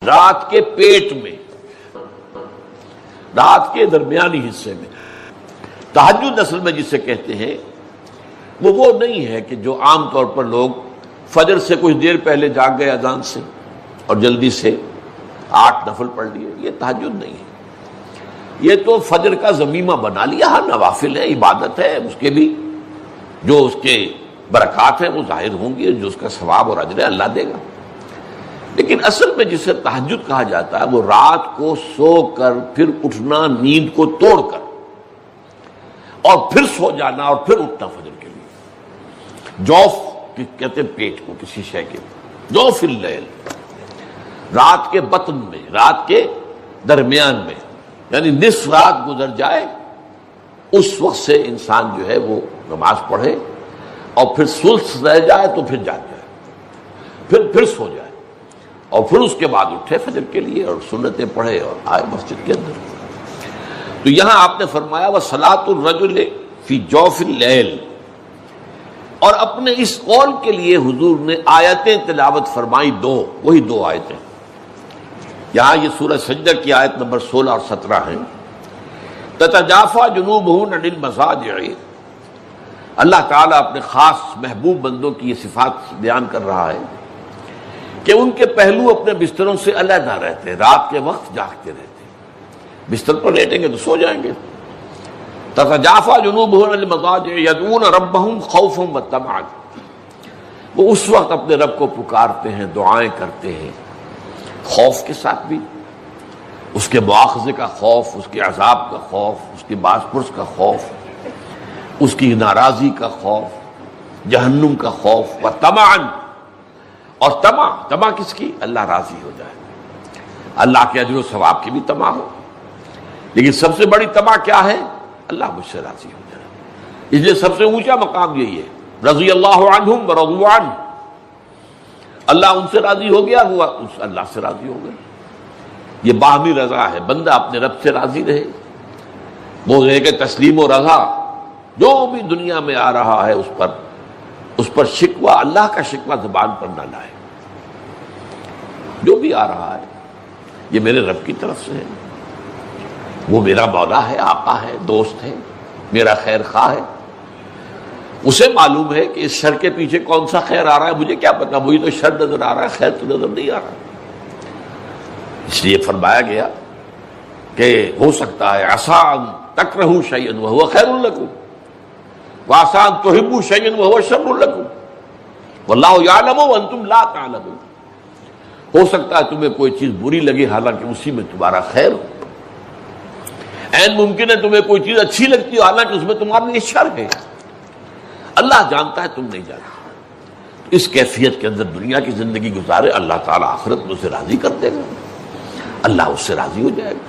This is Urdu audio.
رات کے پیٹ میں، رات کے درمیانی حصے میں تہجد اصل میں جسے کہتے ہیں وہ نہیں ہے کہ جو عام طور پر لوگ فجر سے کچھ دیر پہلے جاگ گئے اذان سے اور جلدی سے 8 نفل پڑھ لیے، یہ تہجد نہیں ہے۔ یہ تو فجر کا ضمیمہ بنا لیا، ہاں نوافل ہے، عبادت ہے، اس کے بھی جو اس کے برکات ہیں وہ ظاہر ہوں گی، جو اس کا ثواب اور اجر ہے اللہ دے گا۔ لیکن اصل میں جسے تہجد کہا جاتا ہے وہ رات کو سو کر پھر اٹھنا، نیند کو توڑ کر اور پھر سو جانا اور پھر اٹھنا فجر کے لیے۔ جوف کہتے ہیں پیٹ کو، کسی شے کے جوف اللیل، رات کے بطن میں، رات کے درمیان میں، یعنی نصف رات گزر جائے اس وقت سے انسان جو ہے وہ نماز پڑھے اور پھر ثلث رہ جائے تو پھر جاگ جائے، پھر سو جائے اور پھر اس کے بعد اٹھے فجر کے لیے اور سنتیں پڑھے اور آئے مسجد کے اندر۔ تو یہاں آپ نے فرمایا وَصَلَاةُ الرَّجُلِ فِي جَوْفِ اللَّيْلِ، اور اپنے اس قول کے لیے حضور نے آیتیں تلاوت فرمائی وہی دو آیتیں۔ یہاں یہ سورہ سجدہ کی آیت نمبر 16 اور 17 ہیں۔ تَتَجَافَىٰ جُنُوبُهُمْ عَنِ الْمَضَاجِعِ، اللہ تعالیٰ اپنے خاص محبوب بندوں کی یہ صفات بیان کر رہا ہے کہ ان کے پہلو اپنے بستروں سے علیحدہ رہتے ہیں، رات کے وقت جاگتے رہتے ہیں، بستر پر لیٹیں گے تو سو جائیں گے۔ تتجافا جنوبهم عن المضاجع يدعون ربهم خوفا وطمعا، وہ اس وقت اپنے رب کو پکارتے ہیں، دعائیں کرتے ہیں، خوف کے ساتھ بھی، اس کے مواخذے کا خوف، اس کے عذاب کا خوف، اس کی باز پرس کا خوف، اس کی ناراضی کا خوف، جہنم کا خوف، وطمعا، اور طمع کس کی؟ اللہ راضی ہو جائے، اللہ کے اجر و ثواب کی بھی طمع ہو، لیکن سب سے بڑی طمع کیا ہے؟ اللہ مجھ سے راضی ہو جائے۔ اس لیے سب سے اونچا مقام یہی ہے، رضی اللہ عنہم ورضوا عنہ، اللہ ان سے راضی ہو گیا، ہوا اس اللہ سے راضی ہو گیا۔ یہ باہمی رضا ہے، بندہ اپنے رب سے راضی رہے، وہ ہے کہ تسلیم و رضا جو بھی دنیا میں آ رہا ہے اس پر شکوہ، اللہ کا شکوہ زبان پر نہ لائے۔ جو بھی آ رہا ہے یہ میرے رب کی طرف سے ہے، وہ میرا مولا ہے، آقا ہے، دوست ہے، میرا خیر خواہ ہے، اسے معلوم ہے کہ اس شر کے پیچھے کون سا خیر آ رہا ہے، مجھے کیا پتا، مجھے تو شر نظر آ رہا ہے، خیر تو نظر نہیں آ رہا۔ اس لیے فرمایا گیا کہ ہو سکتا ہے عسیٰ ان تکرہوا شیئا وہو خیر لکم وعسیٰ ان تحبوا شیئا وہو شر لکم واللہ یعلم وانتم لا تعلمون، ہو سکتا ہے تمہیں کوئی چیز بری لگے حالانکہ اسی میں تمہارا خیر ہو، عین ممکن ہے تمہیں کوئی چیز اچھی لگتی ہو حالانکہ اس میں تمہارا لیے شر ہے، اللہ جانتا ہے تم نہیں جانتے۔ اس کیفیت کے اندر دنیا کی زندگی گزارے، اللہ تعالیٰ آخرت میں اسے راضی کر دے گا، اللہ اس سے راضی ہو جائے گا۔